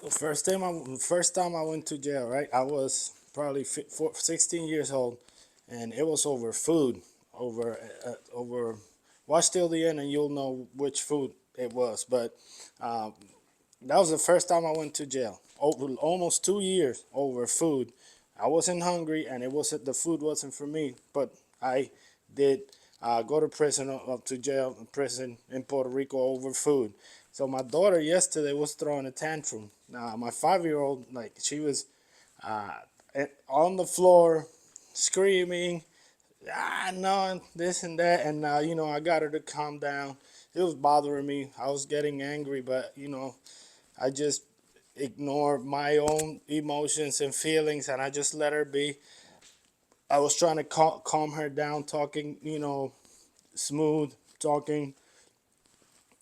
The first time I went to jail, right? I was probably 16 years old, and it was over food, over. Watch till the end, and you'll know which food it was. But uh, that was the first time I went to jail. Over almost 2 years over food. I wasn't hungry, and it wasn't the food wasn't for me. But I did go to prison, up to jail, prison in Puerto Rico over food. So my daughter yesterday was throwing a tantrum. My 5 year old, like she was uh, on the floor, screaming, no, this and that, and I got her to calm down. It was bothering me. I was getting angry, but I just ignored my own emotions and feelings, and I just let her be. I was trying to calm her down, talking, smooth, talking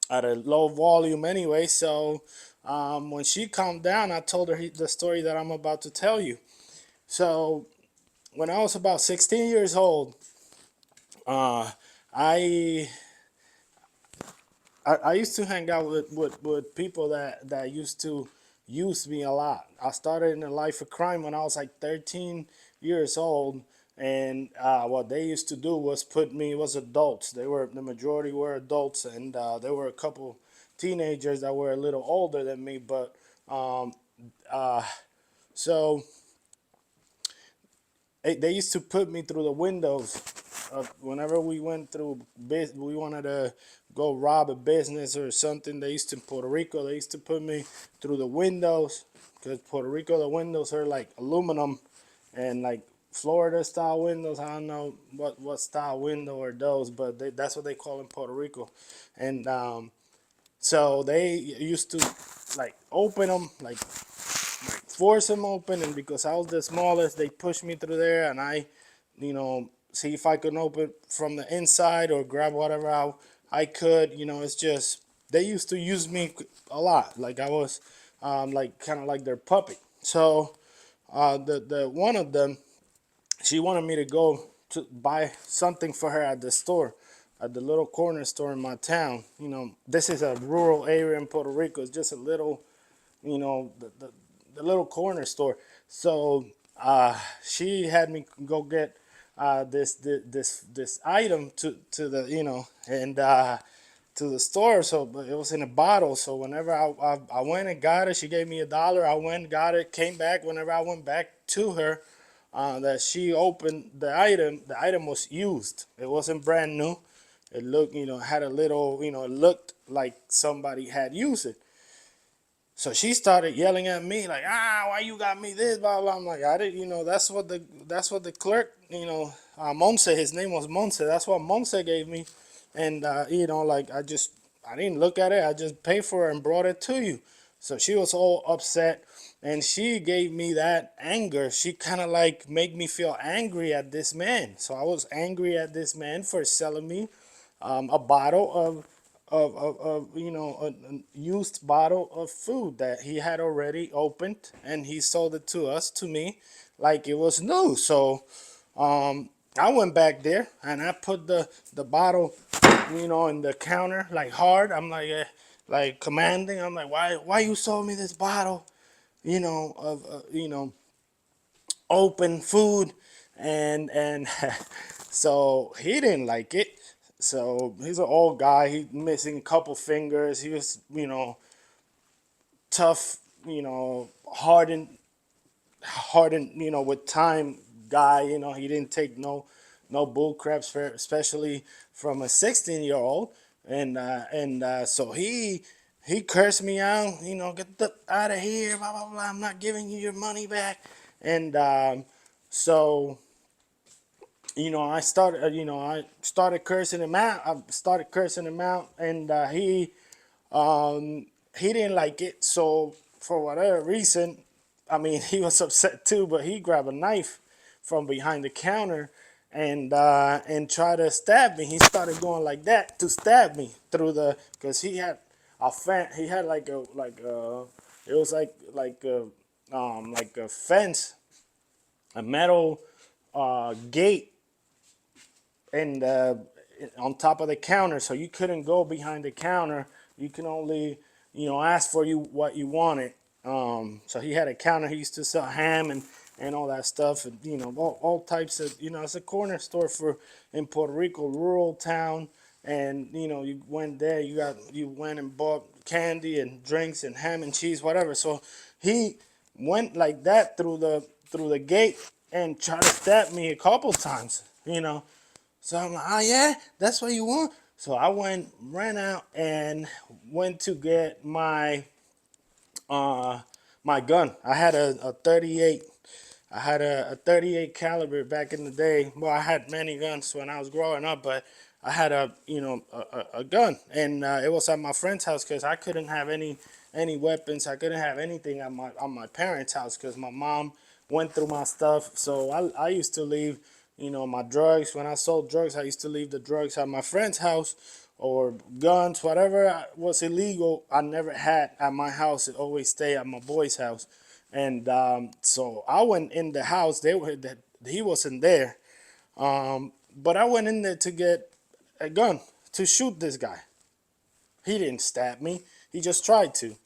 at a low volume anyway. So when she calmed down, I told her the story that I'm about to tell you. So when I was about 16 years old, uh, I I used to hang out with people that used to use me a lot. I started in a life of crime when I was like 13 years old, and what they used to do was put me. It was adults. The majority were adults, and there were a couple teenagers that were a little older than me. But um, uh, so they used to put me through the windows whenever we went through we wanted to go rob a business or something. They used to in Puerto Rico. They used to put me through the windows because Puerto Rico the windows are like aluminum and like Florida style windows. I don't know what style window are those, but that's what they call in Puerto Rico. And so they used to like open them like force them open, and because I was the smallest, they pushed me through there, and I, see if I could open from the inside or grab whatever I could. It's just they used to use me a lot, like I was, like kind of like their puppet. So the one of them, she wanted me to go to buy something for her at the store, at the little corner store in my town. This is a rural area in Puerto Rico. It's just a little, the little corner store. So she had me go get this item to the and to the store. So but it was in a bottle. So whenever I went and got it, she gave me $1. I went, got it, came back. Whenever I went back to her, that she opened the item. The item was used. It wasn't brand new. It looked, had a little, it looked like somebody had used it. So she started yelling at me like, why you got me this, blah blah. I'm like, I didn't, that's what the clerk, Monse, his name was Monse. That's what Monse gave me, and like I didn't look at it. I just paid for it and brought it to you. So she was all upset, and she gave me that anger. She kind of like made me feel angry at this man. So I was angry at this man for selling me a bottle of a used bottle of food that he had already opened, and he sold it to me like it was new. So I went back there and I put the bottle in the counter like hard. I'm like commanding. I'm like, why you sold me this bottle of open food, and so he didn't like it. So he's an old guy. He's missing a couple fingers. He was, tough, hardened, with time guy. He didn't take no bull craps for, especially from a 16-year-old. And so he cursed me out. Get the out of here. Blah blah blah. I'm not giving you your money back. And so I started cursing him out. And he didn't like it. So for whatever reason, I mean, he was upset too. But he grabbed a knife from behind the counter and tried to stab me. He started going like that to stab me through because he had a fan. He had it was like a fence, a metal gate, and on top of the counter, so you couldn't go behind the counter. You can only ask for what you wanted, So he had a counter. He used to sell ham and all that stuff, and all types of it's a corner store for in Puerto Rico, rural town, and you went there, you went and bought candy and drinks and ham and cheese, whatever. So he went like that through the gate and tried to stab me a couple times. So I'm like, oh yeah, that's what you want. So I ran out and went to get uh, my gun. I had a 38. I had a 38 caliber back in the day. Well, I had many guns when I was growing up, but I had a gun, and it was at my friend's house because I couldn't have any weapons. I couldn't have anything at my parents' house because my mom went through my stuff. So I used to leave my drugs. When I sold drugs, I used to leave the drugs at my friend's house, or guns, whatever was illegal. I never had at my house. It always stayed at my boy's house. And so I went in the house. He wasn't there, but I went in there to get a gun to shoot this guy. He didn't stab me. He just tried to.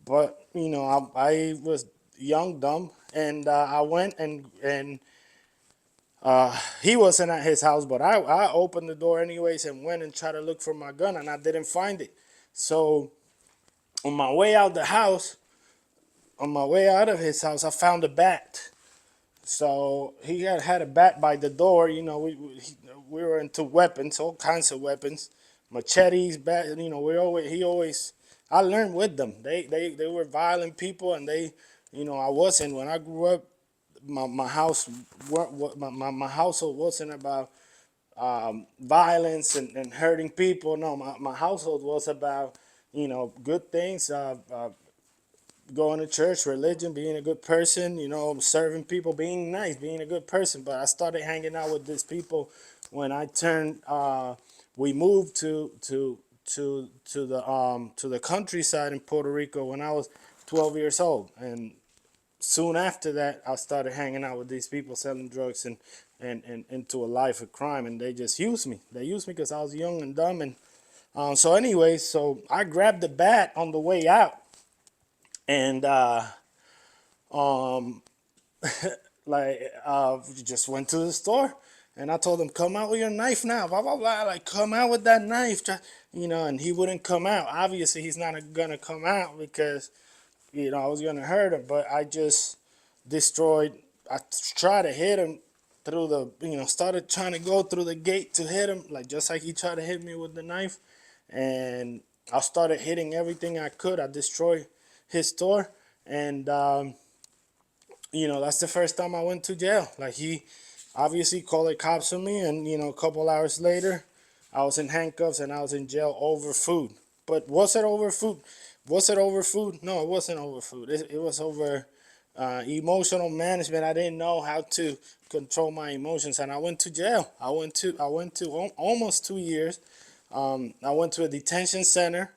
But I was young, dumb, and I went and he wasn't at his house. But I opened the door anyways and went and tried to look for my gun, and I didn't find it. So on my way out the house, on my way out of his house, I found a bat. So he had a bat by the door. We were into weapons, all kinds of weapons, machetes, bat. He always. I learned with them. They were violent people, and I wasn't. When I grew up, my house, my household wasn't about violence and hurting people. No, my household was about good things. Going to church, religion, being a good person, serving people, being nice, being a good person. But I started hanging out with these people when I turned. We moved to the countryside in Puerto Rico when I was 12 years old, and soon after that, I started hanging out with these people selling drugs and into a life of crime, and they just used me. They used me because I was young and dumb, and so anyways, so I grabbed the bat on the way out, and um, just went to the store, and I told him, come out with your knife now, blah blah blah, like come out with that knife, and he wouldn't come out. Obviously he's not gonna come out because I was gonna hurt him, but I just destroyed. I tried to hit him through started trying to go through the gate to hit him, like just like he tried to hit me with the knife, and I started hitting everything I could. I destroyed his store, and that's the first time I went to jail. Like, he obviously called the cops on me, and a couple hours later, I was in handcuffs and I was in jail over food. But was it over food? Was it over food? No, it wasn't over food. It was over emotional management. I didn't know how to control my emotions, and I went to jail. I went to almost 2 years. I went to a detention center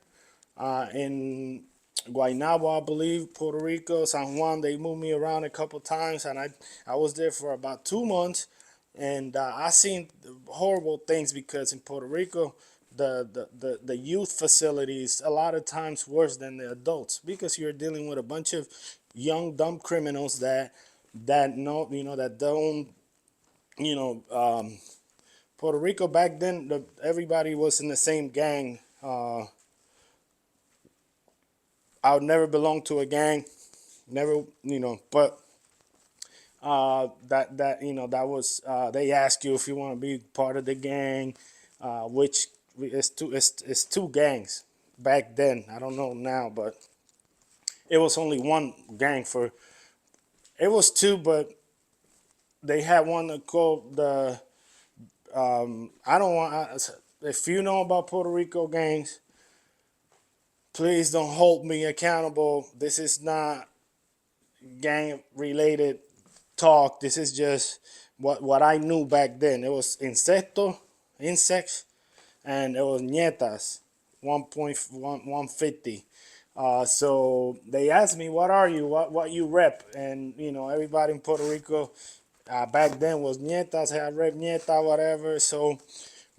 in Guaynabo, I believe, Puerto Rico, San Juan. They moved me around a couple times, and I was there for about 2 months, and I seen horrible things because in Puerto Rico, the youth facilities a lot of times worse than the adults because you're dealing with a bunch of young dumb criminals that know that don't you know Puerto Rico back then, everybody was in the same gang. I would never belong to a gang, never, but that was they ask you if you want to be part of the gang, which it's two gangs back then. I don't know now, but it was only one gang for. It was two, but they had one called the. I don't want. If you know about Puerto Rico gangs, please don't hold me accountable. This is not gang related talk. This is just what I knew back then. It was insects, and it was nietas, 1.150. So they asked me, "What are you? What you rep?" And everybody in Puerto Rico back then was nietas. I rep nieta, whatever. So,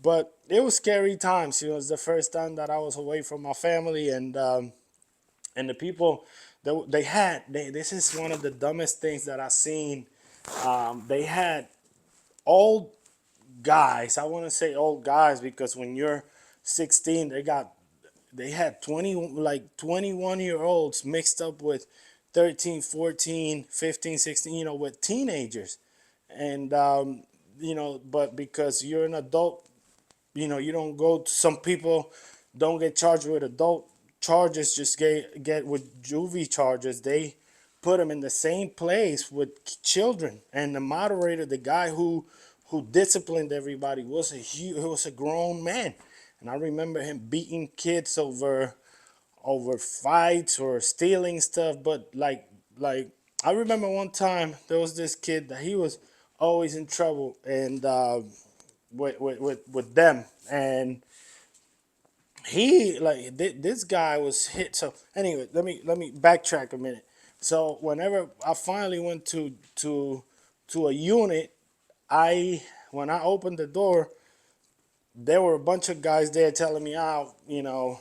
but it was scary times. It was the first time that I was away from my family, and the people This is one of the dumbest things that I've seen. They had old guys. I want to say old guys because when you're 16, they had 21-year olds mixed up with 13, 14, 15, 16, with teenagers. And but because you're an adult, you don't go to, some people don't get charged with adult charges, just get with juvie charges. They put them in the same place with children. And the moderator, the guy who disciplined everybody, was a grown man. And I remember him beating kids over fights or stealing stuff. But like I remember one time there was this kid that he was always in trouble, and with them. And he, like, this guy was hit. So anyway, let me backtrack a minute. So whenever I finally went to a unit, I when I opened the door, there were a bunch of guys there telling me, "Oh,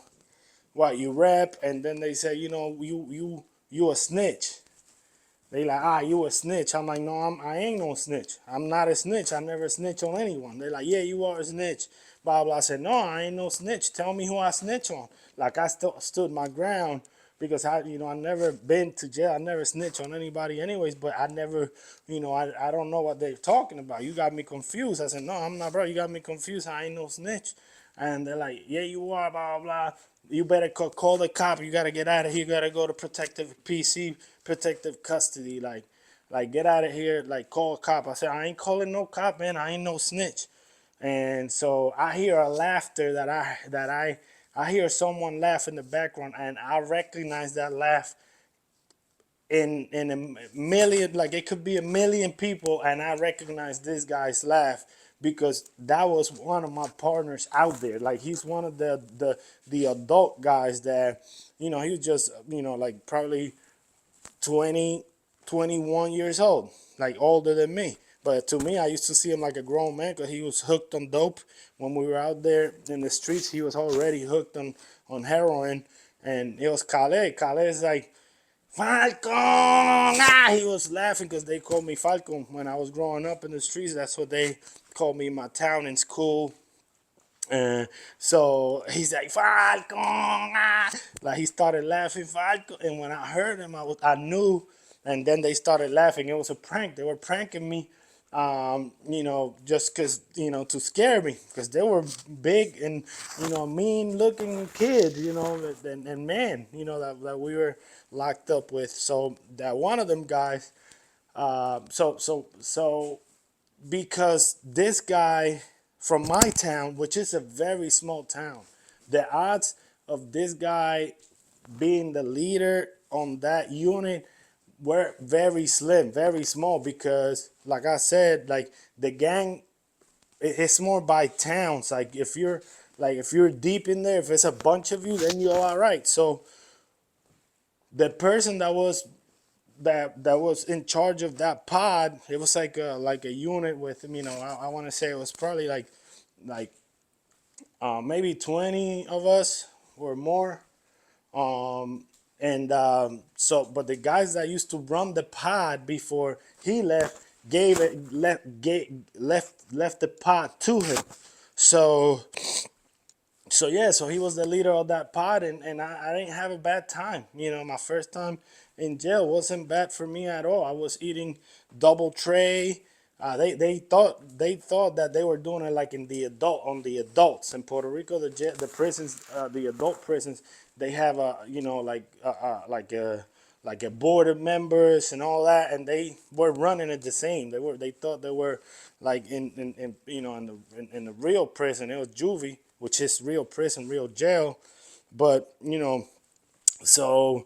what you rep," and then they say, you a snitch. They like, you a snitch. I'm like, no, I ain't no snitch. I'm not a snitch. I never snitch on anyone. They like, yeah, you are a snitch. Blah blah. I said, no, I ain't no snitch. Tell me who I snitch on. Like I still stood my ground because I never been to jail. I never snitch on anybody, anyways. But I never, I don't know what they're talking about. You got me confused. I said, no, I'm not, bro. You got me confused. I ain't no snitch. And they're like, yeah, you are. Blah blah. You better call the cop. You gotta get out of here. You gotta go to protective PC, protective custody. Like get out of here. Like call a cop. I said I ain't calling no cop, man. I ain't no snitch. And so I hear a laughter I hear someone laugh in the background, and I recognize that laugh in a million, like it could be a million people, and I recognize this guy's laugh because that was one of my partners out there. Like he's one of the adult guys that, he was just, like probably 20, 21 years old, like older than me. But to me, I used to see him like a grown man because he was hooked on dope. When we were out there in the streets, he was already hooked on heroin. And it was Calais. Calais is like, Falcon! He was laughing because they called me Falcon when I was growing up in the streets. That's what they called me in my town in school. So he's like, Falcon! Like he started laughing, Falcon. And when I heard him, I knew. And then they started laughing. It was a prank. They were pranking me, just because, to scare me. Because they were big and, mean looking kids, and men, that we were locked up with. So that one of them guys, so because this guy from my town, which is a very small town, the odds of this guy being the leader on that unit were very slim, very small, because like I said, like the gang, it's more by towns. Like if you're deep in there, if it's a bunch of you, then you're all right. So the person that was in charge of that pod, it was like a unit with him. I want to say it was probably like maybe 20 of us or more. And so, but the guys that used to run the pod before he left left the pod to him. So yeah, so he was the leader of that pod, and I didn't have a bad time. My first time in jail wasn't bad for me at all. I was eating double tray. They thought that they were doing it like in the adults in Puerto Rico. The prisons, the adult prisons, they have like a board of members and all that, and they were running it the same. They thought they were like in the real prison. It was juvie, which is real prison, real jail. But so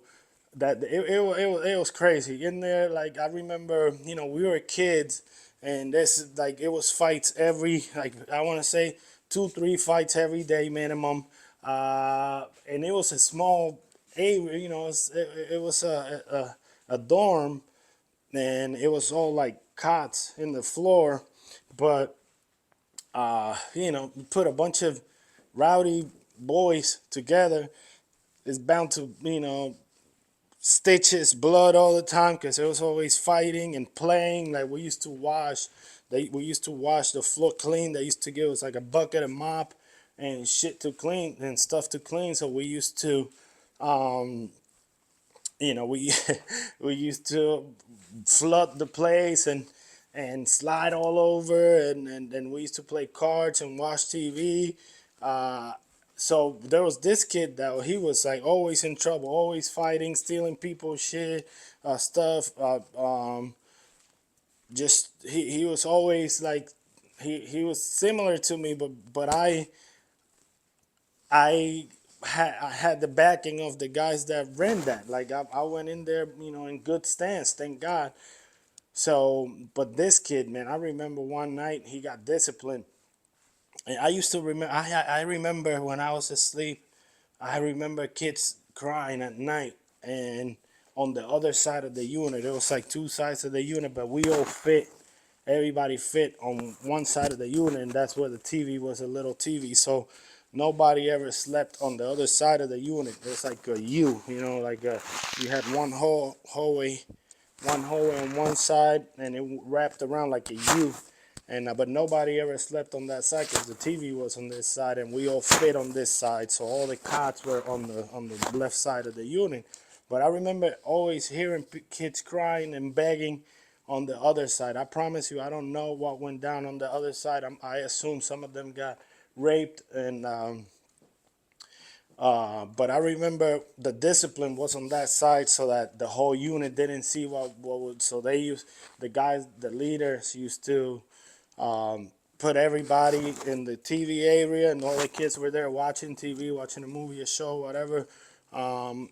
that it was crazy in there. Like I remember, we were kids, and this, like, it was fights every, like, I want to say 2-3 fights every day minimum. And it was a small area, it was a dorm, and it was all like cots in the floor. But put a bunch of rowdy boys together, is bound to stitches, blood all the time because it was always fighting and playing. Like we used to wash, we used to wash the floor clean. They used to give us like a bucket of mop and shit to clean and stuff to clean. So we used to, um, we we used to flood the place and slide all over and we used to play cards and watch TV. Uh, so there was this kid that he was like always in trouble, always fighting, stealing people's shit, stuff. Just he was always like he was similar to me, but I had the backing of the guys that ran that. Like I went in there, in good stance, thank God. So, but this kid, man, I remember one night he got disciplined. And I used to remember. I remember when I was asleep. I remember kids crying at night, and on the other side of the unit, there was like two sides of the unit, but we all fit. Everybody fit on one side of the unit, and that's where the TV was, a little TV. So nobody ever slept on the other side of the unit. It's like a U, like you had one hallway on one side, and it wrapped around like a U. And but nobody ever slept on that side because the TV was on this side, and we all fit on this side. So all the cots were on the left side of the unit. But I remember always hearing kids crying and begging on the other side. I promise you, I don't know what went down on the other side. I assume some of them got raped and but I remember the discipline was on that side so that the whole unit didn't see what would. So they used the guys, the leaders used to put everybody in the TV area, and all the kids were there watching TV, watching a movie, a show, whatever. Um,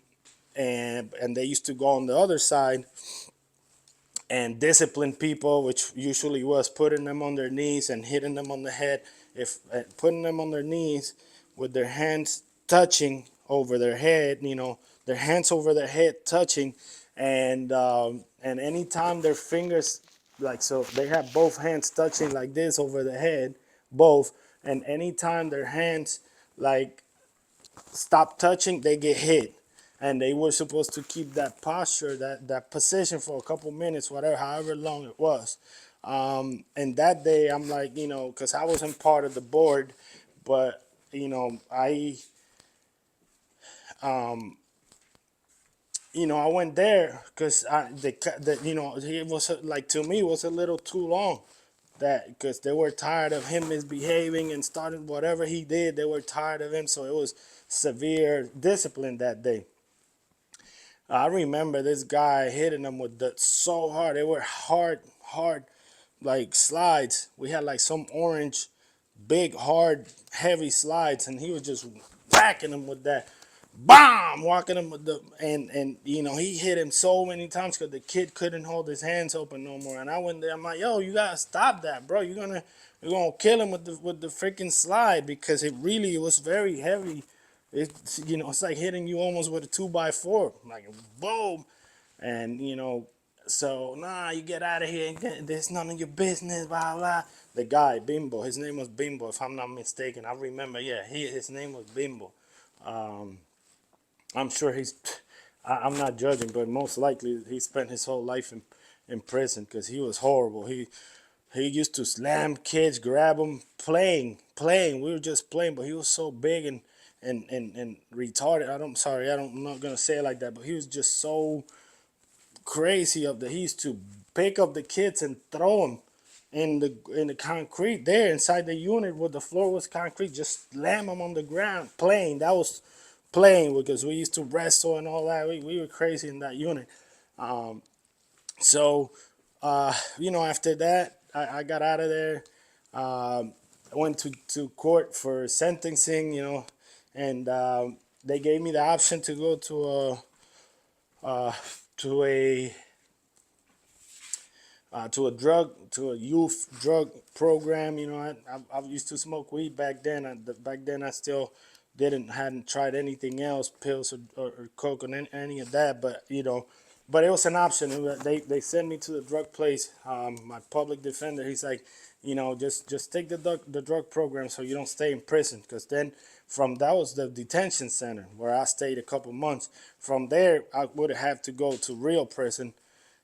and they used to go on the other side and discipline people, which usually was putting them on their knees and hitting them on the head. If putting them on their knees with their hands touching over their head, their hands over their head touching, and anytime their fingers, like, so they have both hands touching like this over the head, both, and anytime their hands like stop touching, they get hit. And they were supposed to keep that posture, that position for a couple minutes, whatever, however long it was. And that day, I'm like, because I wasn't part of the board, but I went there because it was like, to me, it was a little too long. That because they were tired of him misbehaving and started whatever he did, they were tired of him, so it was severe discipline that day. I remember this guy hitting them with the so hard. They were hard, like slides. We had like some orange, big, hard, heavy slides, and he was just whacking them with that. Bomb, walking him with the and he hit him so many times because the kid couldn't hold his hands open no more. And I went there. I'm like, yo, you gotta stop that, bro. You're gonna kill him with the freaking slide because it was very heavy. It's like hitting you almost with a 2x4, like boom, and so nah, you get out of here. There's none of your business, blah blah. The guy Bimbo, his name was Bimbo, if I'm not mistaken. I remember, yeah, his name was Bimbo. I'm sure I'm not judging, but most likely he spent his whole life in prison because he was horrible. He used to slam kids, grab them, playing. We were just playing, but he was so big and retarded. I'm not gonna say it like that, but he was just so crazy of the. He used to pick up the kids and throw them in the concrete there inside the unit where the floor was concrete. Just slam them on the ground, playing. That was playing because we used to wrestle and all that. We were crazy in that unit. So, after that, I got out of there. I went to court for sentencing, and they gave me the option to go to a to a youth drug program. I used to smoke weed back then. Back then I still hadn't tried anything else, pills or coke or any of that. But but it was an option. They sent me to the drug place. My public defender, he's like, just take the drug program so you don't stay in prison. Because then from that was the detention center where I stayed a couple months. From there, I would have to go to real prison,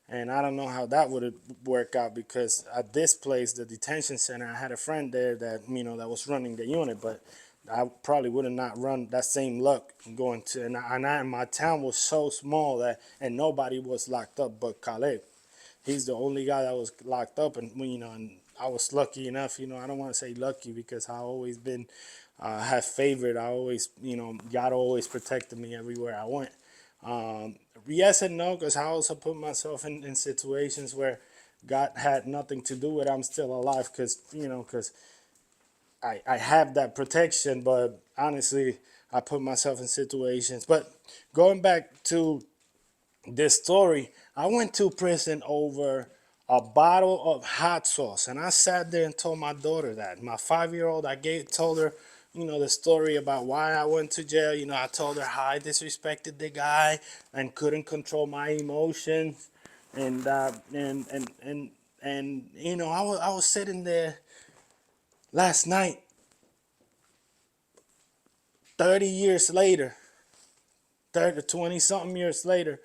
and I don't know how that would work out because at this place, the detention center, I had a friend there that that was running the unit, but I probably would have not run that same luck going to, my town was so small that, and nobody was locked up but Caleb. He's the only guy that was locked up, and and I was lucky enough. I don't want to say lucky because I always been have favored. I always, God always protected me everywhere I went. Yes and no, because I also put myself in situations where God had nothing to do with it. I'm still alive because I have that protection, but honestly, I put myself in situations. But going back to this story, I went to prison over a bottle of hot sauce, and I sat there and told my daughter that. My 5 year old, told her, the story about why I went to jail. I told her how I disrespected the guy and couldn't control my emotions, and I was sitting there last night, 30 years later, 30, 20 something years later,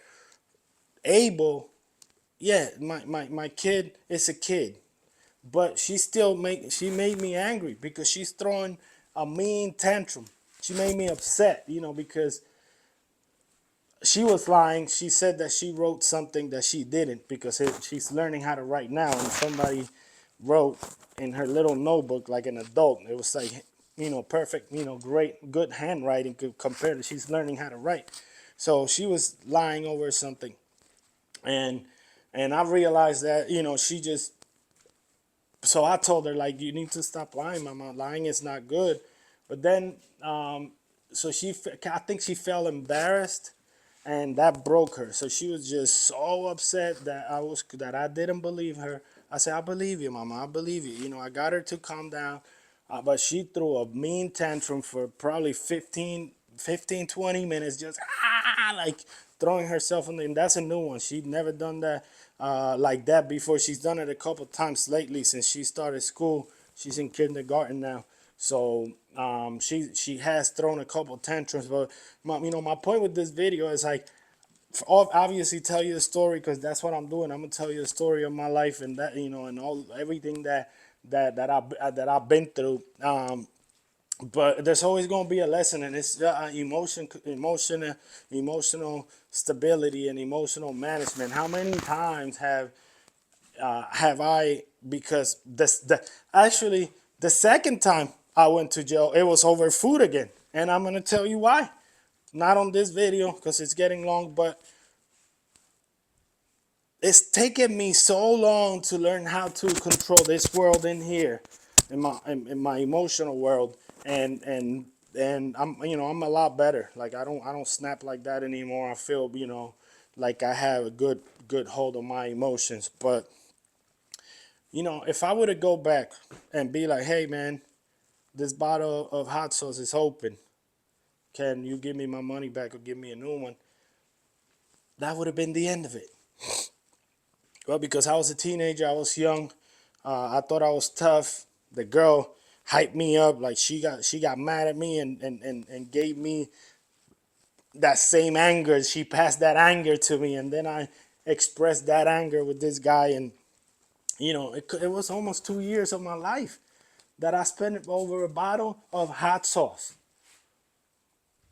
Abel, yeah, my kid is a kid, but she made me angry because she's throwing a mean tantrum. She made me upset, because she was lying. She said that she wrote something that she didn't because she's learning how to write now, and somebody wrote in her little notebook like an adult. It was like, perfect, great, good handwriting compared to she's learning how to write. So she was lying over something, and I realized that she just. So I told her like, you need to stop lying, mama. Lying is not good. But then, so I think she felt embarrassed, and that broke her. So she was just so upset that I didn't believe her. I said, I believe you, mama. I believe you. I got her to calm down, but she threw a mean tantrum for probably 20 minutes, just like throwing herself in the, and that's a new one. She'd never done that like that before. She's done it a couple times lately since she started school. She's in kindergarten now. So she has thrown a couple tantrums, but my point with this video is like, obviously tell you the story because that's what I'm doing. I'm gonna tell you the story of my life and that and all everything that I've been through. But there's always gonna be a lesson, and it's emotional stability and emotional management. How many times have I, because actually the second time I went to jail, it was over food again, and I'm gonna tell you why. Not on this video because it's getting long, but it's taken me so long to learn how to control this world in here, in my emotional world, and I'm a lot better. Like I don't snap like that anymore. I feel like I have a good hold on my emotions. But if I were to go back and be like, hey man, this bottle of hot sauce is open. Can you give me my money back or give me a new one? That would have been the end of it. Well, because I was a teenager, I was young. I thought I was tough. The girl hyped me up, like she got mad at me and gave me that same anger. She passed that anger to me, and then I expressed that anger with this guy, and it was almost 2 years of my life that I spent over a bottle of hot sauce.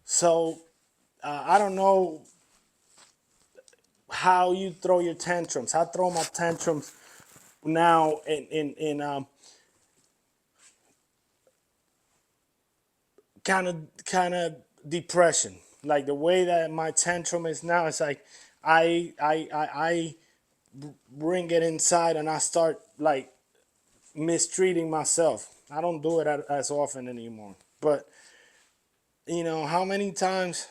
So I don't know how you throw your tantrums. I throw my tantrums now in kind of depression. Like the way that my tantrum is now, it's like I bring it inside and I start like mistreating myself. I don't do it as often anymore. But how many times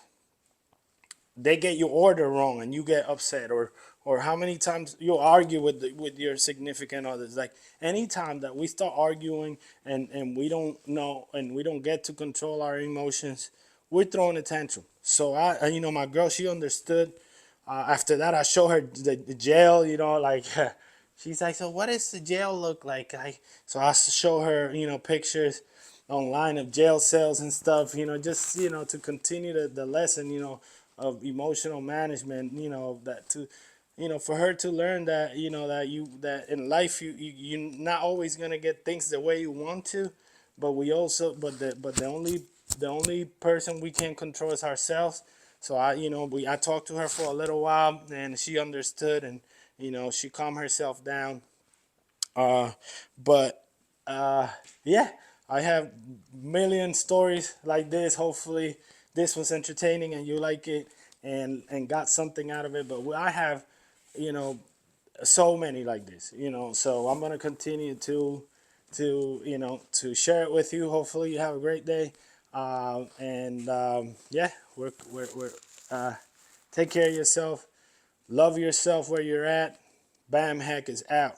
they get your order wrong and you get upset, or how many times you'll argue with your significant others. Like anytime that we start arguing and we don't know and we don't get to control our emotions, we're throwing a tantrum. So my girl, she understood After that, I show her the jail, like she's like, so what does the jail look like? So I show her, pictures online of jail cells and stuff, just, to continue the lesson, of emotional management, that to, for her to learn that, that in life, you're not always going to get things the way you want to, but we also, the only person we can control is ourselves. So I talked to her for a little while, and she understood, and she calmed herself down. But yeah, I have million stories like this. Hopefully, this was entertaining and you like it, and got something out of it. But I have, you know, so many like this. So I'm gonna continue to share it with you. Hopefully, you have a great day. And yeah, we're take care of yourself. Love yourself where you're at. Bam Heck is out.